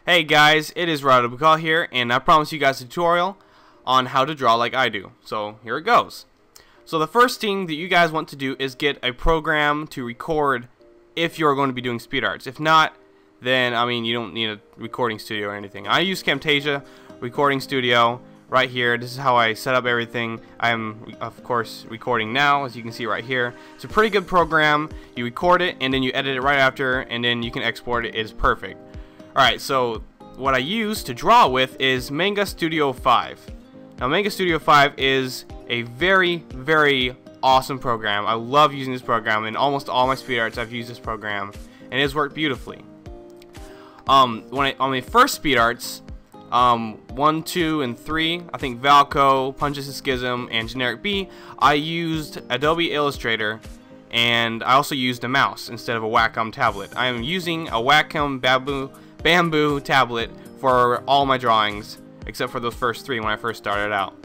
Hey guys, it is rayada.bukal here, and I promise you guys a tutorial on how to draw like I do. So here it goes. So the first thing that you guys want to do is get a program to record if you're going to be doing SpeedArts. If not, then you don't need a recording studio or anything. I use Camtasia recording studio right here. This is how I set up everything. I am of course recording now, as you can see right here. It's a pretty good program. You record it and then you edit it right after, and then you can export it. It is perfect. Alright, so what I use to draw with is Manga Studio 5. Now Manga Studio 5 is a very, very awesome program. I love using this program. In almost all my SpeedArts I've used this program, and it has worked beautifully. On my first SpeedArts, 1, 2, and 3, I think Valco, Punches a Schism, and Generic B, I used Adobe Illustrator, and I also used a mouse instead of a Wacom tablet. I am using a Wacom bamboo tablet for all my drawings, except for those first 3 when I first started out.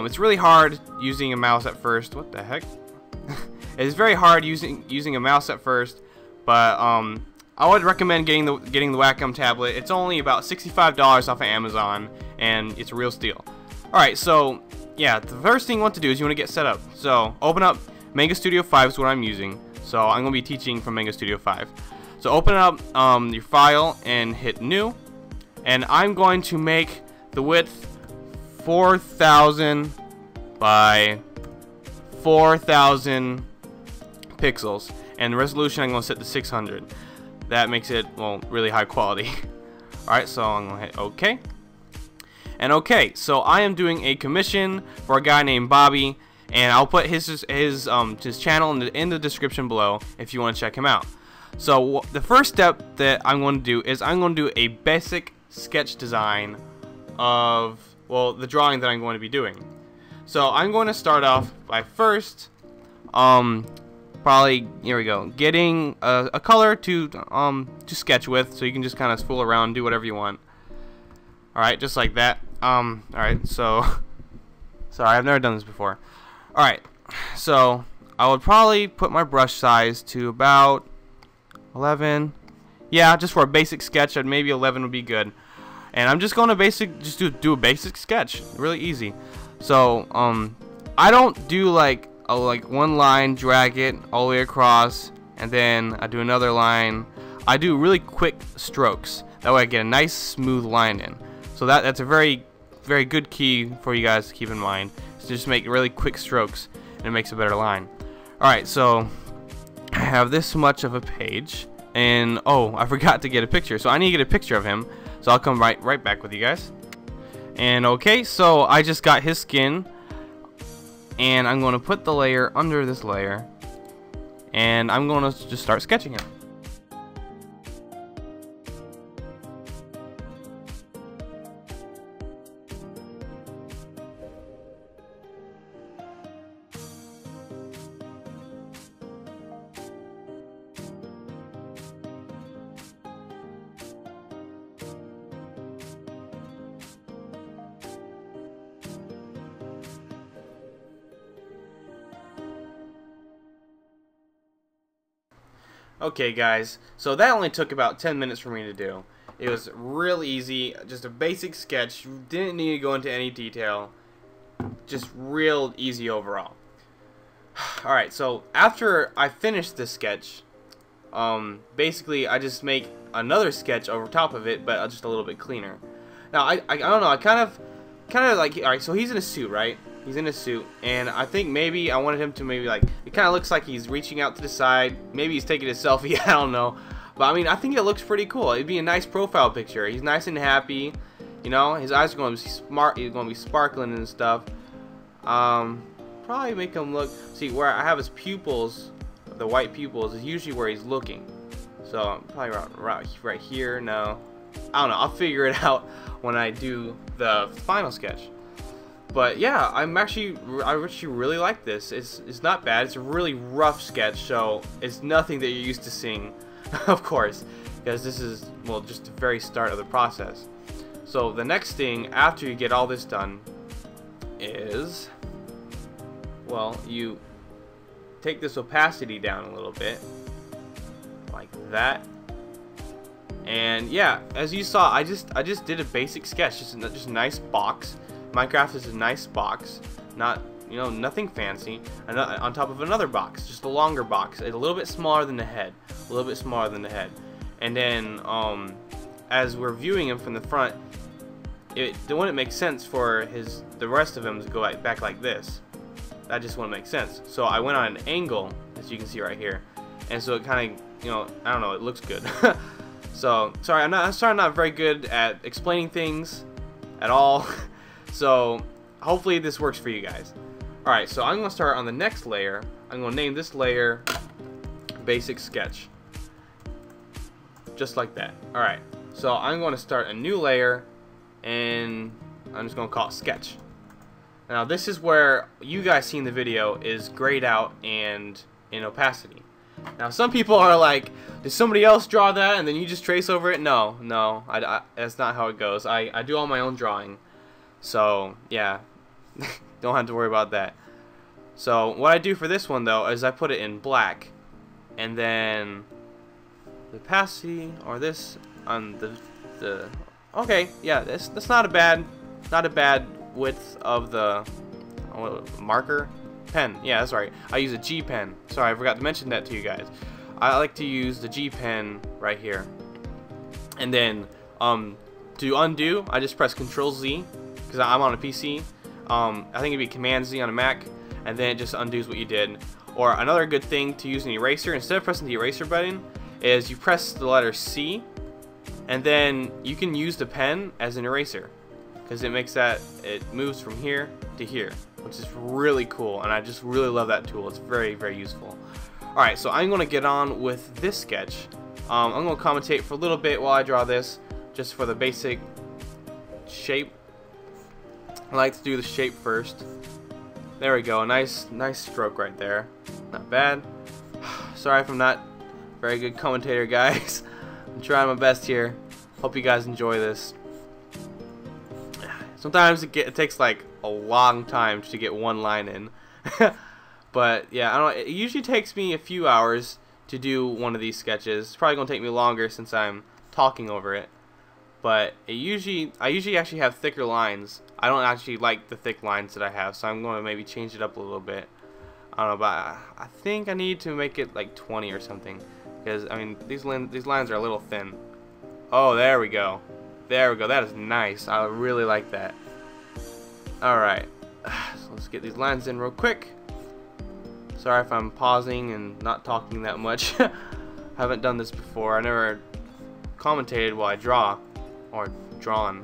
It's really hard using a mouse at first. What the heck? It's very hard using a mouse at first, but I would recommend getting the Wacom tablet. It's only about $65 off of Amazon, and it's a real steal. Alright, so yeah, the first thing you want to do is you want to get set up. So open up Manga Studio 5 is what I'm using. So I'm going to be teaching from Manga Studio 5. So open up your file and hit new, and I'm going to make the width 4,000 by 4,000 pixels, and the resolution I'm going to set to 600. That makes it, well, really high quality. Alright, so I'm going to hit OK. And OK, so I am doing a commission for a guy named Bobby, and I'll put his channel in the description below if you want to check him out. So the first step that I'm going to do is I'm going to do a basic sketch design of, well, the drawing that I'm going to be doing. So I'm going to start off by first probably, here we go, getting a color to sketch with, so you can just kind of fool around, do whatever you want. Alright, just like that. Alright, so sorry, I've never done this before. Alright, so I would probably put my brush size to about 11. Yeah, just for a basic sketch, maybe 11 would be good. And I'm just going to do a basic sketch, really easy. So I don't do like one line, drag it all the way across, and then I do another line. I do really quick strokes. That way I get a nice smooth line in. So that's a very, very good key for you guys to keep in mind. So just make really quick strokes, and it makes a better line. Alright, so I have this much of a page, and oh, I forgot to get a picture, so I need to get a picture of him. So I'll come right back with you guys. And okay, so I just got his skin, and I'm going to put the layer under this layer, and I'm going to just start sketching him. Okay guys, so that only took about 10 minutes for me to do. It was real easy, just a basic sketch. You didn't need to go into any detail. Just real easy overall. Alright, so after I finish this sketch, basically I just make another sketch over top of it, but just a little bit cleaner. Now I don't know, I kind of like, alright, so he's in a suit, right? He's in a suit, and I think maybe I wanted him to maybe, like, it kind of looks like he's reaching out to the side. Maybe he's taking a selfie, I don't know. But I mean, I think it looks pretty cool. It'd be a nice profile picture. He's nice and happy, you know. His eyes are going to be smart. He's going to be sparkling and stuff. Probably make him look. See, where I have his pupils, the white pupils, is usually where he's looking. So probably right here. No, I don't know. I'll figure it out when I do the final sketch. But yeah, I actually really like this. It's not bad. It's a really rough sketch, so it's nothing that you're used to seeing, of course, because this is, well, just the very start of the process. So the next thing after you get all this done is, well, you take this opacity down a little bit, like that, And yeah, as you saw, I just did a basic sketch, just a nice box. Minecraft is a nice box, not, you know, nothing fancy. On top of another box, just a longer box, a little bit smaller than the head, a little bit smaller than the head. And then as we're viewing him from the front, it wouldn't make sense for the rest of him to go back like this. That just wouldn't make sense. So I went on an angle, as you can see right here, and so it kind of, you know, I don't know, it looks good. So sorry, I'm not very good at explaining things at all. So hopefully this works for you guys. Alright, so I'm gonna start on the next layer. I'm gonna name this layer Basic Sketch, just like that. Alright, so I'm going to start a new layer, and I'm just gonna call it Sketch. Now this is where you guys seeing the video is grayed out and in opacity. Now some people are like, did somebody else draw that and then you just trace over it? No, that's not how it goes. I do all my own drawing, so yeah, don't have to worry about that. So what I do for this one though is I put it in black, and then the opacity, or this on the okay, yeah, that's not a bad width of the marker. Pen, yeah, that's right. I use a G pen. Sorry, I forgot to mention that to you guys. I like to use the G pen right here. And then to undo, I just press Control Z because I'm on a PC. I think it'd be Command Z on a Mac, and then it just undoes what you did. Or another good thing to use an eraser, instead of pressing the eraser button, is you press the letter C, and then you can use the pen as an eraser, because it moves from here to here, which is really cool, and I just really love that tool. It's very, very useful. Alright, so I'm going to get on with this sketch. I'm going to commentate for a little bit while I draw this, just for the basic shape. I like to do the shape first. There we go, nice stroke right there. Not bad. Sorry if I'm not a very good commentator, guys. I'm trying my best here. Hope you guys enjoy this. Sometimes it takes like a long time to get one line in. But yeah, I don't know, it usually takes me a few hours to do one of these sketches. It's probably gonna take me longer since I'm talking over it. But I usually actually have thicker lines. I don't actually like the thick lines that I have, so I'm going to maybe change it up a little bit. I don't know, but I think I need to make it like 20 or something, because I mean these lines are a little thin. Oh, there we go. There we go. That is nice. I really like that. Alright, so let's get these lines in real quick. Sorry if I'm pausing and not talking that much. I haven't done this before. I never commentated while I draw. Or drawn.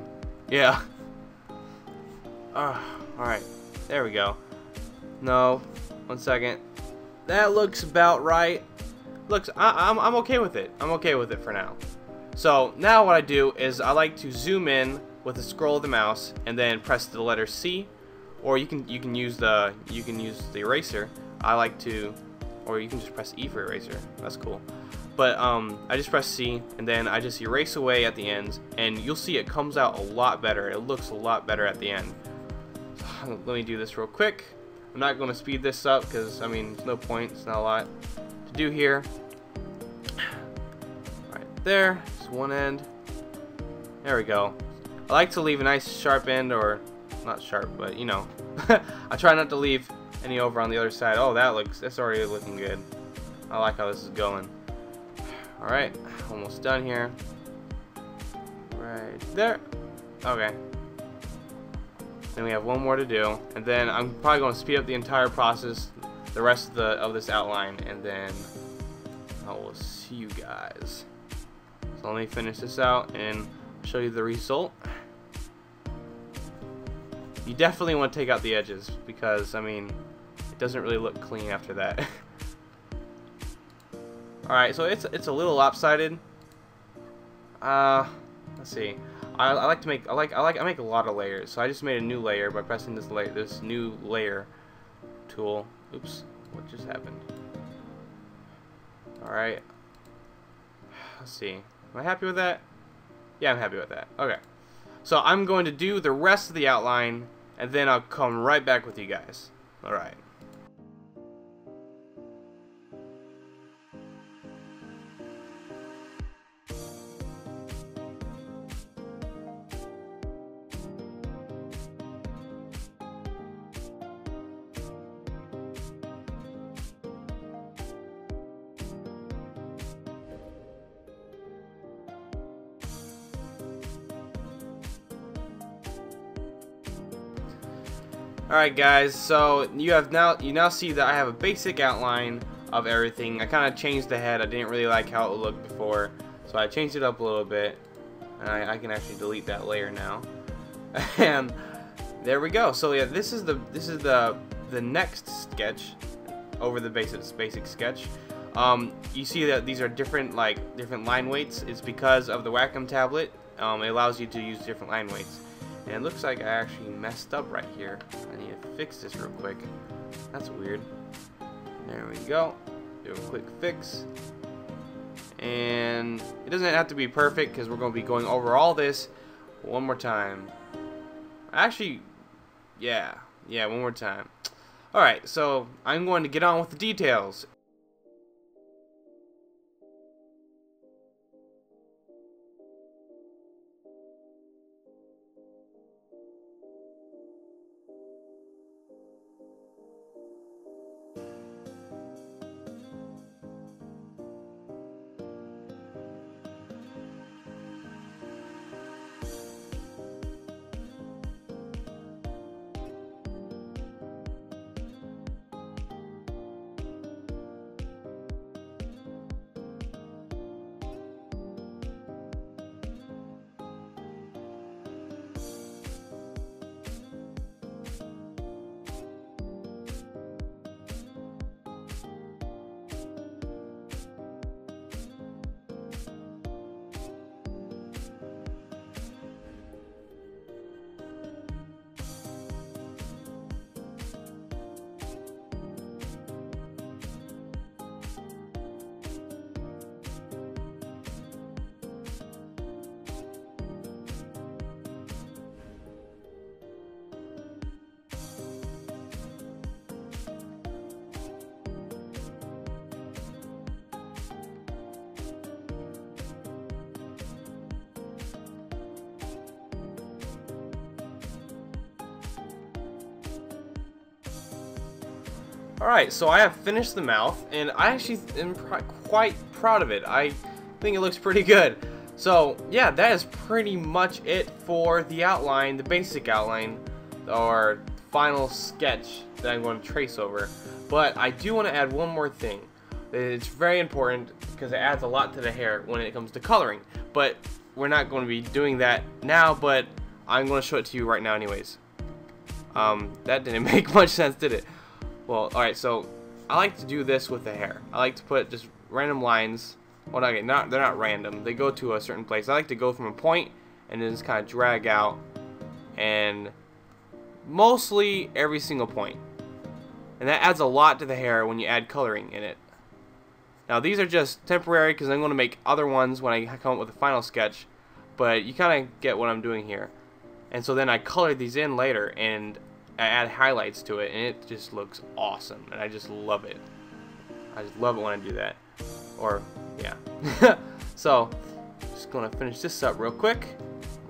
Yeah. Alright, there we go. No, 1 second. That looks about right. Looks, I'm okay with it. I'm okay with it for now. So now what I do is I like to zoom in with the scroll of the mouse and then press the letter C, or you can use the eraser. I like to, or you can just press E for eraser. That's cool. But I just press C and then I just erase away at the ends, and you'll see it comes out a lot better. It looks a lot better at the end. So, let me do this real quick. I'm not going to speed this up because I mean there's no point. It's not a lot to do here. Right there. One end. There we go. I like to leave a nice sharp end, or not sharp, but you know. I try not to leave any over on the other side. Oh, that's already looking good. I like how this is going. Alright, almost done here. Right there. Okay. Then we have one more to do, and then I'm probably going to speed up the entire process, the rest of this outline, and then I will see you guys. So let me finish this out and show you the result. You definitely want to take out the edges because, I mean, it doesn't really look clean after that. Alright, so it's a little lopsided. Let's see. I make a lot of layers, so I just made a new layer by pressing this new layer tool. Oops, what just happened? Alright. Let's see. Am I happy with that? Yeah, I'm happy with that. Okay. So I'm going to do the rest of the outline, and then I'll come right back with you guys. Alright. Alright guys, so you now see that I have a basic outline of everything. I kind of changed the head. I didn't really like how it looked before, so I changed it up a little bit, and I can actually delete that layer now. And there we go. So yeah, this is the next sketch over the basic sketch. You see that these are different line weights. It's because of the Wacom tablet. It allows you to use different line weights. And it looks like I actually messed up right here. I need to fix this real quick. That's weird. There we go. Do a quick fix. And it doesn't have to be perfect because we're going to be going over all this one more time. Actually, yeah, one more time. Alright, so I'm going to get on with the details. Alright, so I have finished the mouth, and I actually am quite proud of it. I think it looks pretty good. So, yeah, that is pretty much it for the outline, the basic outline, or final sketch that I'm going to trace over. But I do want to add one more thing. It's very important because it adds a lot to the hair when it comes to coloring. But we're not going to be doing that now, but I'm going to show it to you right now anyways. That didn't make much sense, did it? Well, alright, so I like to do this with the hair. I like to put just random lines. Well, okay, they're not random. They go to a certain place. I like to go from a point and then just kind of drag out, and mostly every single point. And that adds a lot to the hair when you add coloring in it. Now, these are just temporary because I'm going to make other ones when I come up with a final sketch, but you kind of get what I'm doing here. And so then I color these in later, and I add highlights to it, and it just looks awesome, and I just love it. I just love it when I do that. Or, yeah. So, just gonna finish this up real quick.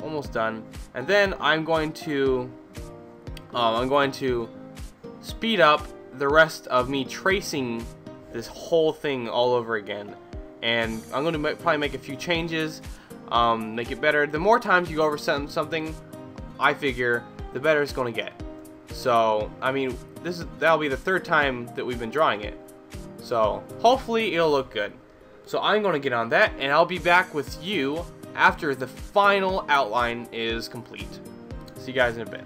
Almost done. And then I'm going to speed up the rest of me tracing this whole thing all over again. And I'm going to probably make a few changes, make it better. The more times you go over something, I figure, the better it's going to get. So, I mean, that'll be the third time that we've been drawing it. So, hopefully it'll look good. So I'm going to get on that, and I'll be back with you after the final outline is complete. See you guys in a bit.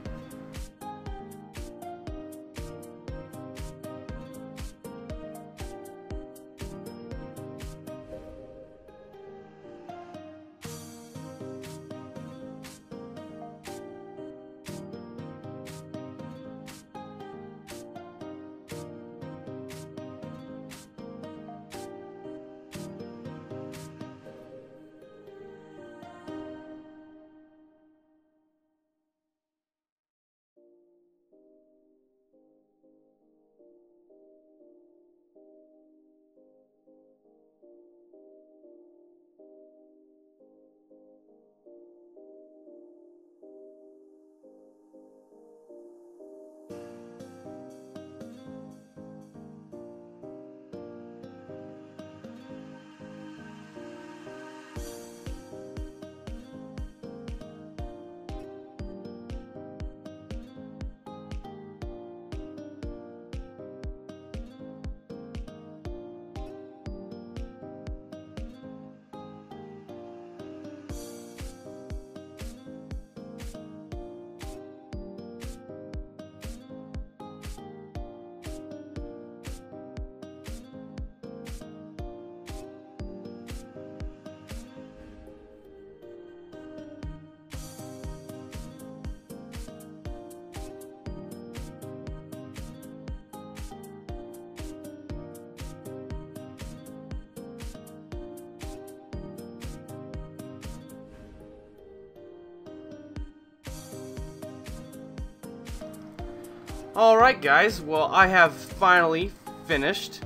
Alright guys, well I have finally finished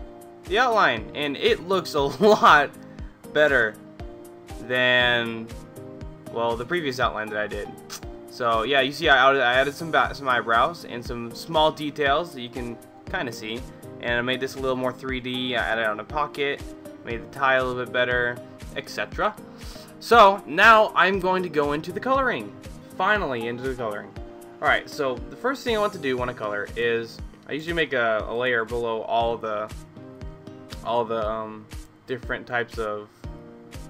the outline, and it looks a lot better than, well, the previous outline that I did. So yeah, you see I added some eyebrows and some small details that you can kind of see, and I made this a little more 3D. I added on a pocket, made the tie a little bit better, etc. So now I'm going to go into the coloring. Finally into the coloring. Alright, so the first thing I want to do when I color is I usually make a layer below all the different types of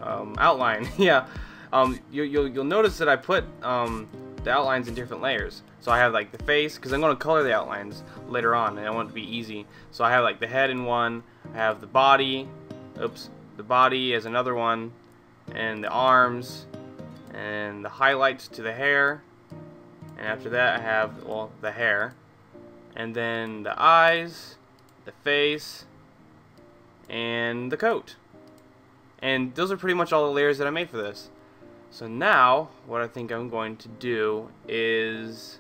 outline. Yeah, you'll notice that I put the outlines in different layers. So I have like the face, because I'm going to color the outlines later on and I want it to be easy. So I have like the head in one, I have the body, the body as another one, and the arms, and the highlights to the hair, and after that I have, well, the hair, and then the eyes, the face, and the coat. And those are pretty much all the layers that I made for this. So now what I think I'm going to do is,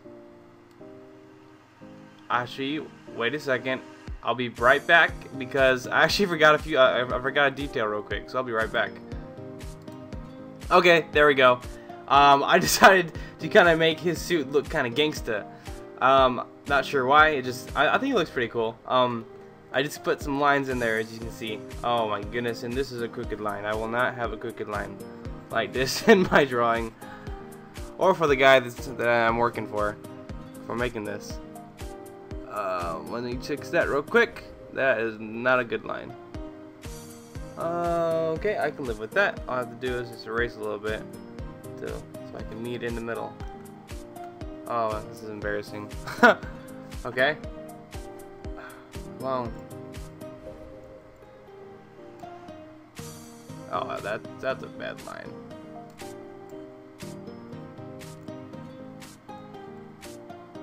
actually, wait a second, I'll be right back, because I actually forgot I forgot a detail real quick, so I'll be right back. Okay, there we go. I decided to kind of make his suit look kind of gangsta. Not sure why, I think it looks pretty cool. I just put some lines in there, as you can see. Oh my goodness, and this is a crooked line. I will not have a crooked line like this in my drawing, or for the guy that I'm working for making this. Let me fix that real quick. That is not a good line. Okay, I can live with that. All I have to do is just erase a little bit so I can meet in the middle. Oh, this is embarrassing. Okay. Well. Oh, that's a bad line.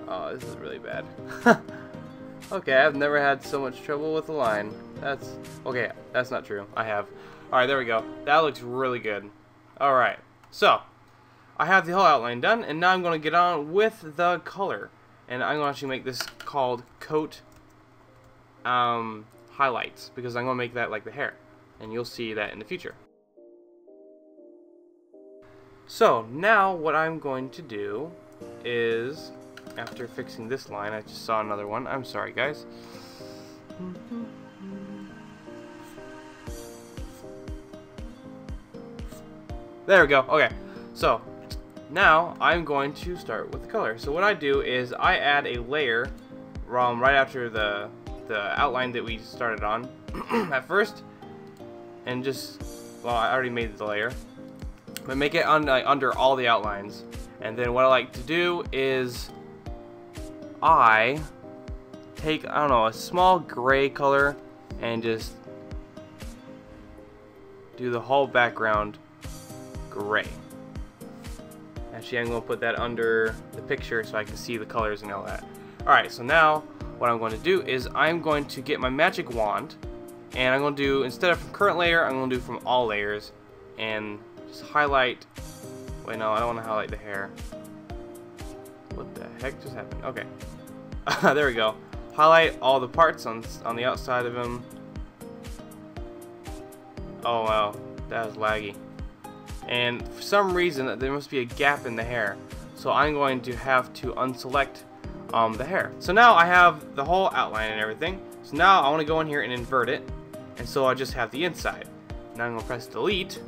Oh, this is really bad. Okay, I've never had so much trouble with a line. Okay, that's not true. I have. Alright, there we go. That looks really good. Alright, so I have the whole outline done, and now I'm going to get on with the color. And I'm going to actually make this called coat highlights, because I'm going to make that like the hair. And you'll see that in the future. So now what I'm going to do is, after fixing this line, I just saw another one. I'm sorry guys. There we go. Okay, so now I'm going to start with the color. So what I do is I add a layer right after the outline that we started on at first, and well, I already made the layer, but make it under all the outlines. And then what I like to do is I take, I don't know, a small gray color and just do the whole background gray. Actually, I'm going to put that under the picture so I can see the colors and all that. Alright, so now what I'm going to do is I'm going to get my magic wand, and I'm going to do, instead of from current layer, I'm going to do from all layers, and just highlight. Wait, no, I don't want to highlight the hair. What the heck just happened? Okay. There we go. Highlight all the parts on the outside of him. Oh wow, that was laggy. And for some reason there must be a gap in the hair, so I'm going to have to unselect the hair. So now I have the whole outline and everything. So now I want to go in here and invert it, and so I just have the inside. Now I'm going to press delete,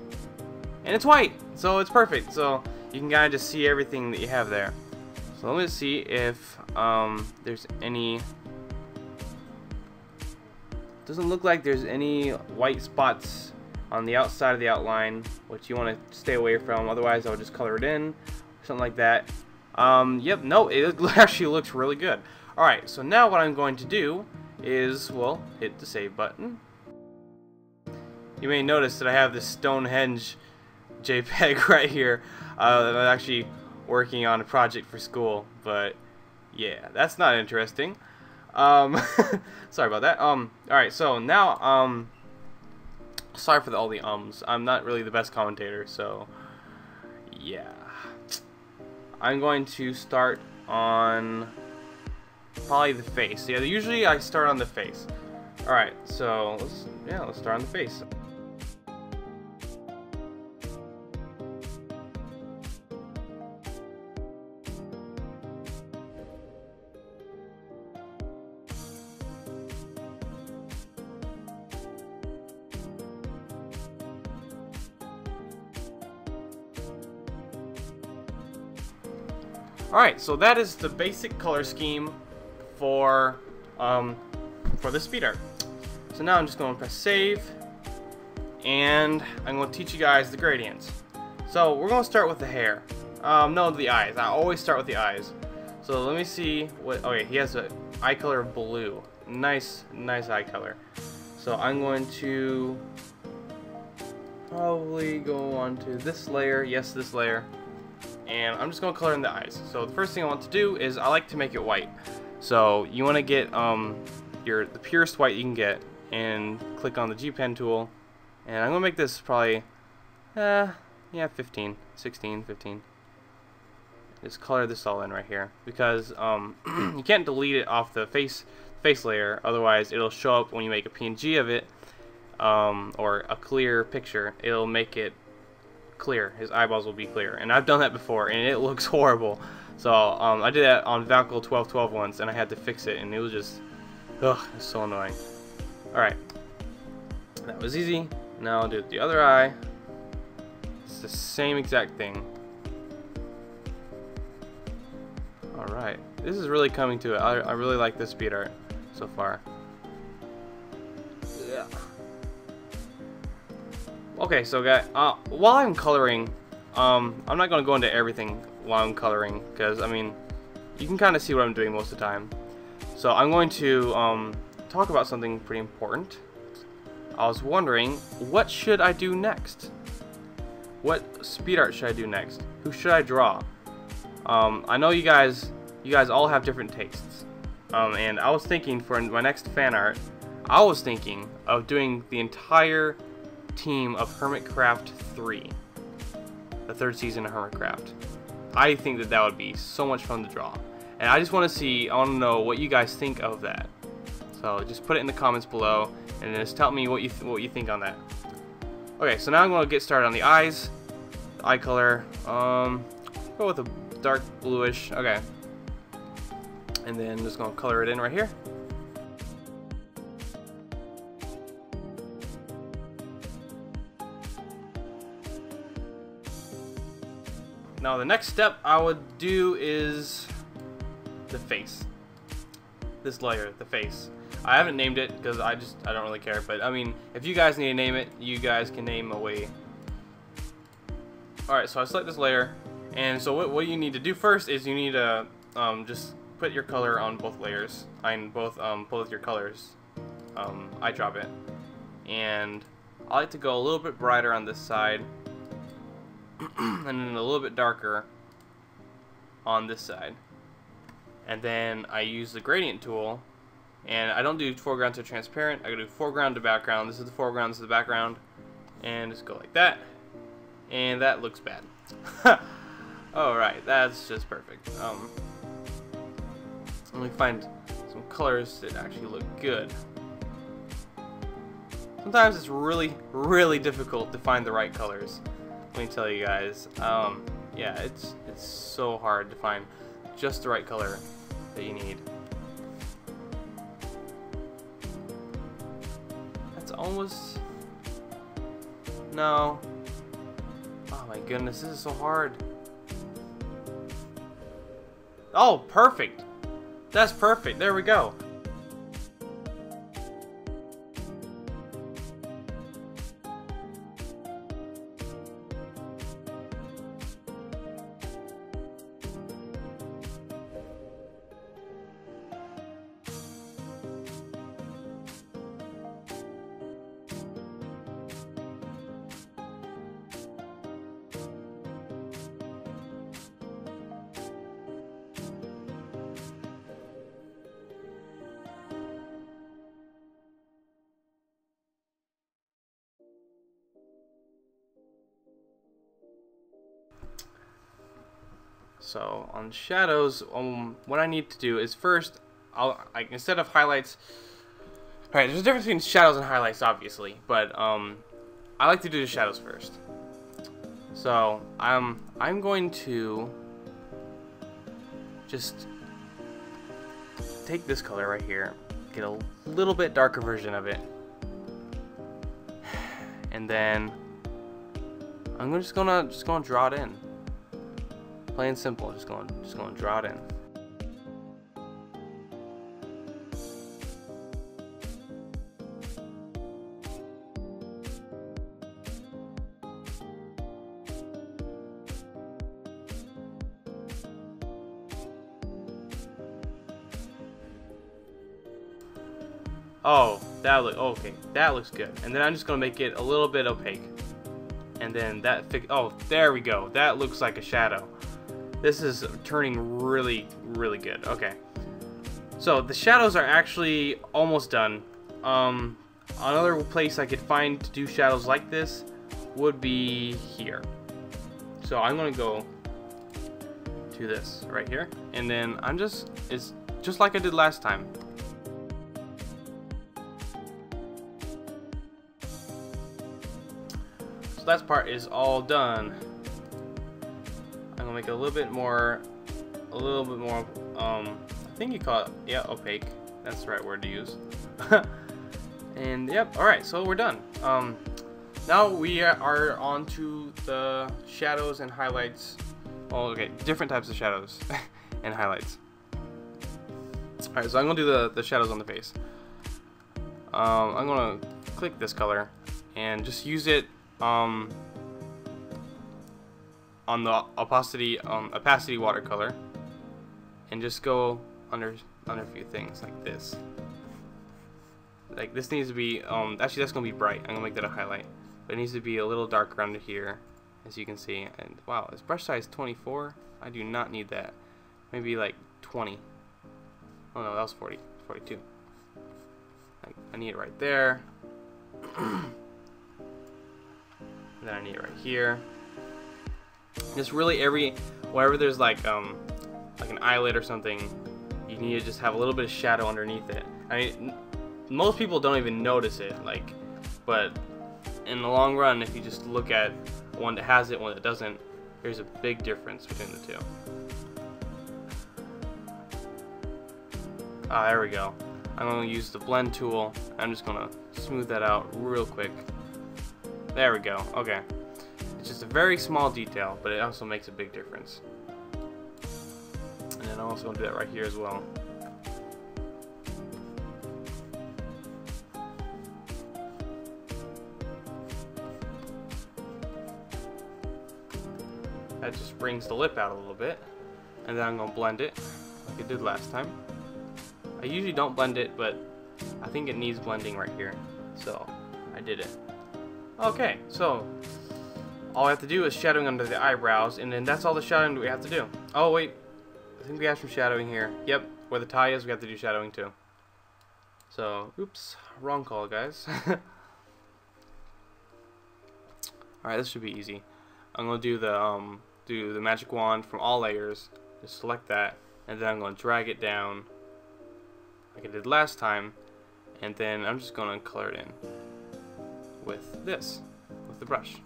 and it's white, so it's perfect. So you can kind of just see everything that you have there. So let me see if there's any. Doesn't look like there's any white spots on the outside of the outline, which you want to stay away from. Otherwise, I'll just color it in, something like that. Yep, no, it actually looks really good. Alright, so now what I'm going to do is, well, hit the save button. You may notice that I have this Stonehenge JPEG right here. I'm actually working on a project for school, but yeah, that's not interesting. Sorry about that. Alright, so now, sorry for all the ums. I'm not really the best commentator, so yeah. I'm going to start on probably the face. Yeah, usually I start on the face. Alright, so let's start on the face. Alright, so that is the basic color scheme for the SpeedArt. So now I'm just going to press save, and I'm going to teach you guys the gradients. So we're going to start with the hair. No, the eyes. I always start with the eyes. So let me see what. Okay, he has an eye color of blue. Nice eye color. So I'm going to probably go on to this layer. Yes, this layer. And I'm just going to color in the eyes. So the first thing I want to do is I like to make it white. So you want to get the purest white you can get, and click on the G pen tool, and I'm going to make this probably yeah, 15, 16, 15. Just color this all in right here, because you can't delete it off the face layer, otherwise it'll show up when you make a PNG of it, or a clear picture. It'll make it clear. His eyeballs will be clear, and I've done that before and it looks horrible. So I did that on Valkyl 1212 once, and I had to fix it, and it was just it's so annoying. Alright, that was easy. Now I'll do the other eye. It's the same exact thing. Alright, this is really coming to it. I really like this SpeedArt so far. Yeah. Okay, so guys, while I'm coloring, I'm not going to go into everything while I'm coloring, because I mean, you can kind of see what I'm doing most of the time. So I'm going to talk about something pretty important. I was wondering, what should I do next? What SpeedArt should I do next? Who should I draw? I know you guys all have different tastes. And I was thinking for my next fan art, I was thinking of doing the entire team of Hermitcraft 3, the third season of Hermitcraft. I think that would be so much fun to draw, and I just want to know what you guys think of that. So just put it in the comments below, and then just tell me what you think on that. Okay, so now I'm going to get started on the eyes. The eye color, go with a dark bluish. Okay, and then just going to color it in right here. Now the next step I would do is the face. This layer, the face. I haven't named it because I don't really care, but I mean, if you guys need to name it, you guys can name away. Alright, so I select this layer, and so what you need to do first is you need to just put your color on both layers. Both your colors. I drop it. And I like to go a little bit brighter on this side, and then a little bit darker on this side. And then I use the gradient tool, and I don't do foreground to transparent. I do foreground to background. This is the foreground, this is the background, and just go like that. And that looks bad. Alright, that's just perfect. Let me find some colors that actually look good. Sometimes it's really difficult to find the right colors. Let me tell you guys. Yeah, it's so hard to find just the right color that you need. That's almost... No. Oh my goodness, this is so hard. Oh, perfect. That's perfect. There we go. So on shadows, what I need to do is first I'll like instead of highlights. All right, there's a difference between shadows and highlights, obviously, but I like to do the shadows first. So I'm going to just take this color right here, get a little bit darker version of it, and then I'm just gonna draw it in. Plain and simple, just gonna draw it in. Oh, okay. That looks good. And then I'm just gonna make it a little bit opaque. And then oh, there we go. That looks like a shadow. This is turning really, really good. Okay. So the shadows are actually almost done. Another place I could find to do shadows like this would be here. So I'm gonna go to this right here, and then it's just like I did last time. That part is all done. I'm gonna make it a little bit more, I think you call it, yeah, opaque. That's the right word to use. And yep, alright, so we're done. Now we are on to the shadows and highlights. Oh, okay, different types of shadows and highlights. Alright, so I'm gonna do the shadows on the face. I'm gonna click this color and just use it on the opacity watercolor, and just go under a few things like this. Like this needs to be actually that's gonna be bright. I'm gonna make that a highlight, but it needs to be a little darker under here, as you can see. And wow, this brush size 24. I do not need that. Maybe like 20. Oh no, that was 42. I need it right there. Then I need it right here. Just really wherever there's like an eyelid or something, you need to just have a little bit of shadow underneath it. I mean, most people don't even notice it, but in the long run, if you just look at one that has it, one that doesn't, there's a big difference between the two. Ah, there we go. I'm gonna use the blend tool. I'm just gonna smooth that out real quick. There we go. Okay. It's just a very small detail, but it also makes a big difference. And then I'm also going to do that right here as well. That just brings the lip out a little bit. And then I'm going to blend it like I did last time. I usually don't blend it, but I think it needs blending right here. So I did it. Okay, so all we have to do is shadowing under the eyebrows, and then that's all the shadowing that we have to do. Oh wait, I think we have some shadowing here. Yep, where the tie is, we have to do shadowing too. So, oops, wrong call, guys. Alright, this should be easy. I'm gonna do the magic wand from all layers. Just select that, and then I'm gonna drag it down like I did last time, and then I'm just gonna color it in with the brush.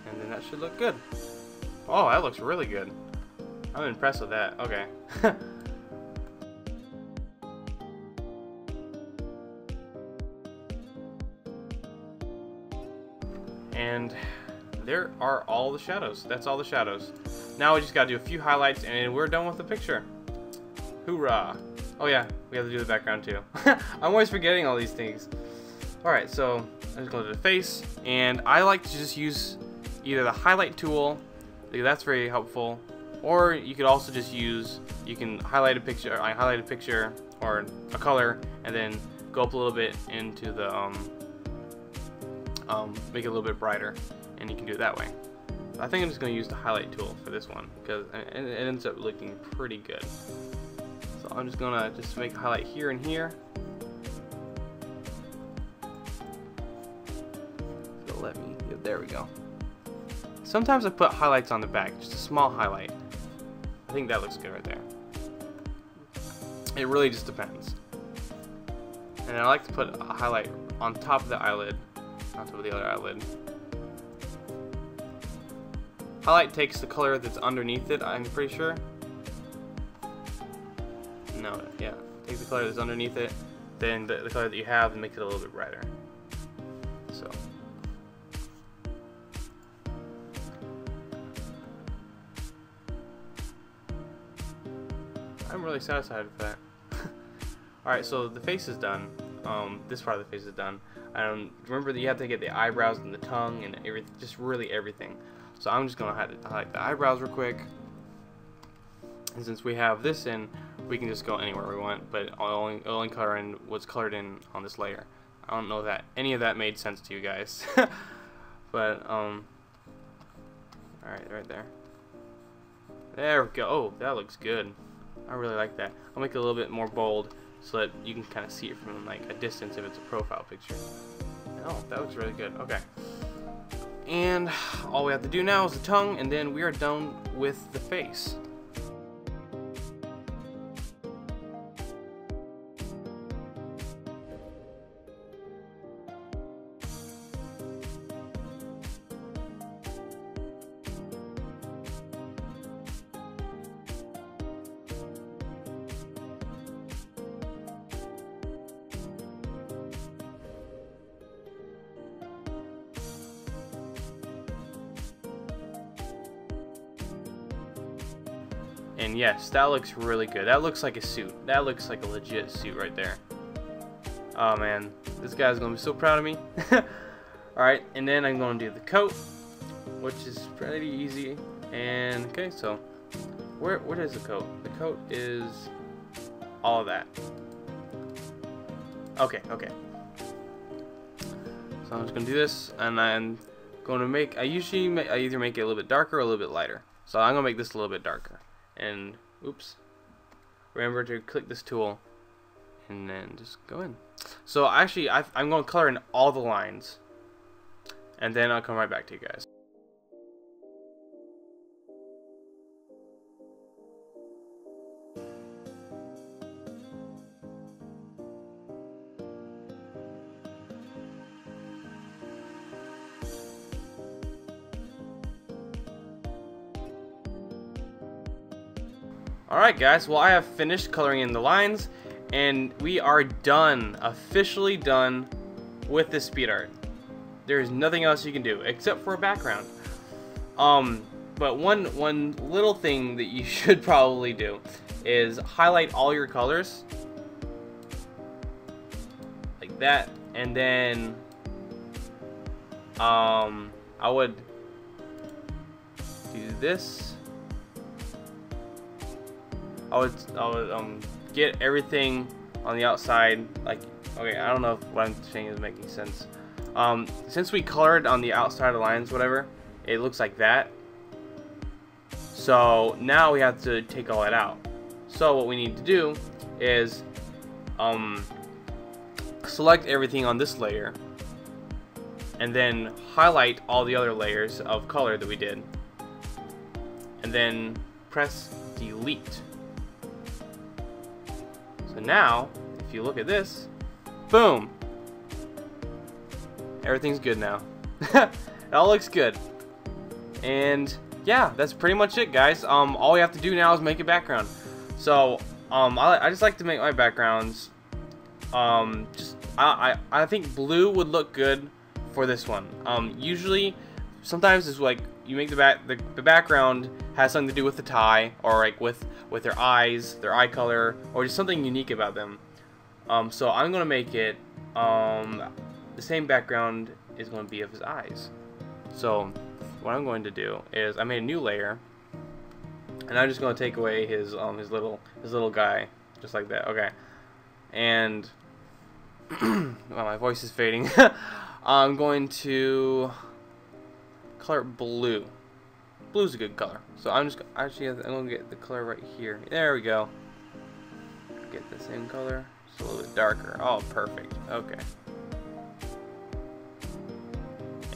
And then that should look good. Oh, that looks really good. I'm impressed with that. Okay. And there are all the shadows. That's all the shadows. Now we just gotta do a few highlights and we're done with the picture. Hoorah! Oh yeah, we have to do the background too. I'm always forgetting all these things. Alright, so I'm just going to do the face, and I like to just use either the highlight tool, because that's very helpful, or you could also just use, you can highlight a picture, or a color, and then go up a little bit into the, make it a little bit brighter, and you can do it that way. I think I'm just going to use the highlight tool for this one, because it ends up looking pretty good. So I'm just gonna make a highlight here and here. So there we go. Sometimes I put highlights on the back, just a small highlight. I think that looks good right there. It really just depends. And I like to put a highlight on top of the eyelid, on top of the other eyelid. Highlight takes the color that's underneath it, I'm pretty sure. No, yeah, takes the color that's underneath it, then the color that you have and makes it a little bit brighter. So. I'm really satisfied with that. Alright, so the face is done. This part of the face is done. Remember that you have to get the eyebrows and the tongue and everything, just really everything. So I'm just gonna highlight the eyebrows real quick. And since we have this in, we can just go anywhere we want, but only color in what's colored in on this layer. I don't know that any of that made sense to you guys. But alright, right there. There we go. Oh, that looks good. I really like that. I'll make it a little bit more bold so that you can kind of see it from like a distance if it's a profile picture. Oh, that looks really good. Okay. And all we have to do now is the tongue, and then we are done with the face. And yes, that looks really good. That looks like a suit. That looks like a legit suit right there. Oh man, this guy's gonna be so proud of me. Alright, and then I'm gonna do the coat, which is pretty easy. And okay, so what is the coat? The coat is all of that. Okay. So I'm just gonna do this, and I'm gonna make. I either make it a little bit darker or a little bit lighter. So I'm gonna make this a little bit darker. And oops, remember to click this tool and then just go in. So actually I'm going to color in all the lines, and then I'll come right back to you guys. Alright guys, well I have finished coloring in the lines, and we are done, officially done with this SpeedArt. There is nothing else you can do except for a background. But one little thing that you should probably do is highlight all your colors like that, and then I would do this. I would get everything on the outside, like, okay, I don't know if what I'm saying is making sense. Since we colored on the outside of the lines, whatever, it looks like that. So now we have to take all that out. So what we need to do is select everything on this layer, and then highlight all the other layers of color that we did, and then press delete. So now, if you look at this, boom! Everything's good now. It all looks good. And yeah, that's pretty much it, guys. All we have to do now is make a background. So I just like to make my backgrounds. I think blue would look good for this one. Usually, sometimes it's like you make the background has something to do with the tie, or like with their eyes, their eye color, or just something unique about them. So I'm gonna make it the same background is going to be of his eyes. So what I'm going to do is I made a new layer, and I'm just going to take away his little guy, just like that. Okay, and well, my voice is fading. I'm going to color it blue. Blue's a good color. So I'm just I'm going to get the color right here. There we go. Get the same color, just a little bit darker. Oh, perfect. Okay.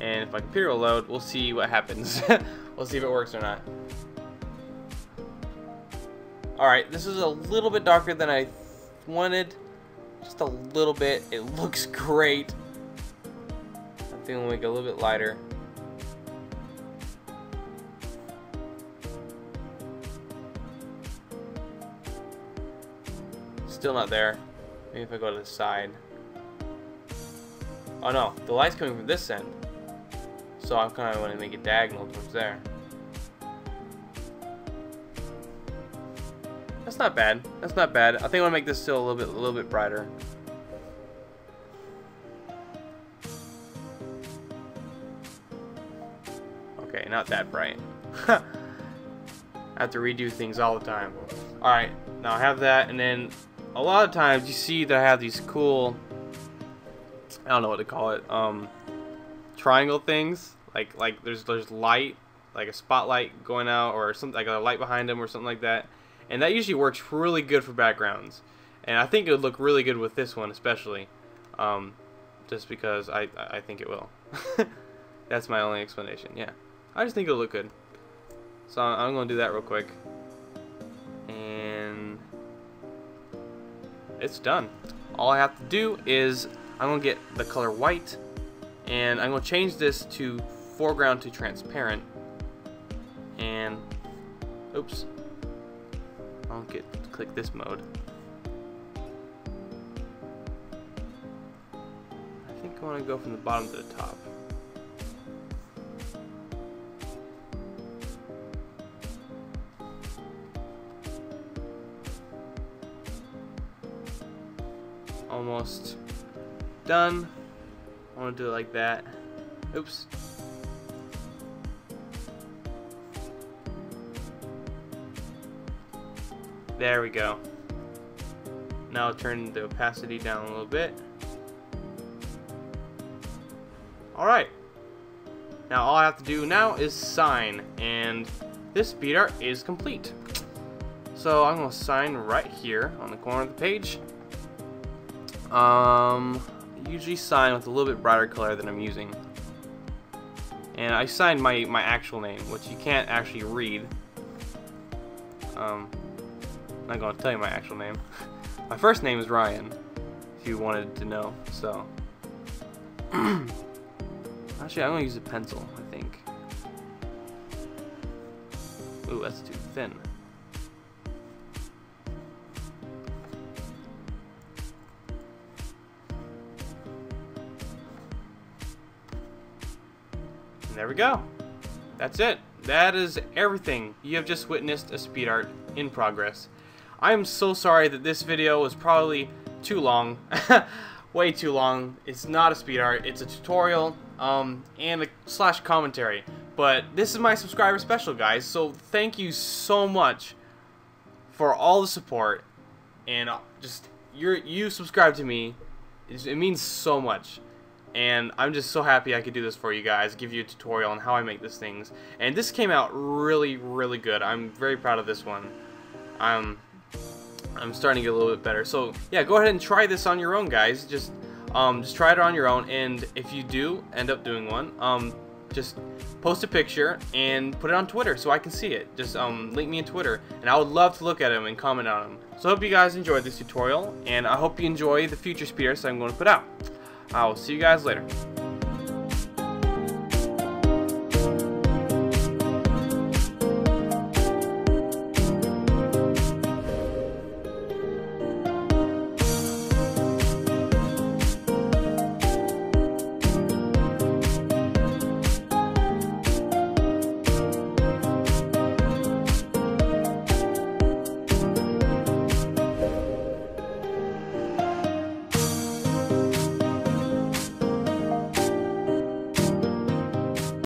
And if my computer will load, we'll see what happens. We'll see if it works or not. Alright, this is a little bit darker than I wanted. Just a little bit. It looks great. I think we'll make it a little bit lighter. Still not there. Maybe if I go to the side. Oh no, the light's coming from this end. So I kind of want to make it diagonal towards there. That's not bad. That's not bad. I think I want to make this still a little bit brighter. Okay, not that bright. I have to redo things all the time. Alright, now I have that, and then a lot of times you see that I have these cool, I don't know what to call it, triangle things. Like there's light, like a spotlight going out, or something like a light behind them, or something like that. And that usually works really good for backgrounds. And I think it would look really good with this one, especially, just because I think it will. That's my only explanation. Yeah, I just think it'll look good. So I'm gonna do that real quick, and it's done. All I have to do is I'm gonna get the color white, and I'm gonna change this to foreground to transparent. And oops, I'll click this mode. I think I want to go from the bottom to the top. Almost done. I want to do it like that. Oops. There we go. Now I'll turn the opacity down a little bit. Alright. Now all I have to do now is sign, and this SpeedArt is complete. So I'm going to sign right here on the corner of the page. I usually sign with a little bit brighter color than I'm using. And I signed my actual name, which you can't actually read. I'm not going to tell you my actual name. My first name is Ryan, if you wanted to know. So, actually, I'm going to use a pencil, I think. Ooh, that's too thin. And there we go. That's it. That is everything. You have just witnessed a SpeedArt in progress. I am so sorry that this video was probably too long. Way too long. It's not a SpeedArt, it's a tutorial and a slash commentary. But this is my subscriber special, guys, so thank you so much for all the support, and just you subscribe to me. It means so much. And I'm just so happy I could do this for you guys, give you a tutorial on how I make these things. And this came out really, really good. I'm very proud of this one. I'm starting to get a little bit better. So yeah, go ahead and try this on your own, guys. Just try it on your own, and if you do end up doing one, just post a picture and put it on Twitter so I can see it. Just link me in Twitter, and I would love to look at them and comment on them. So I hope you guys enjoyed this tutorial, and I hope you enjoy the future SpeedArts I'm going to put out. I will see you guys later.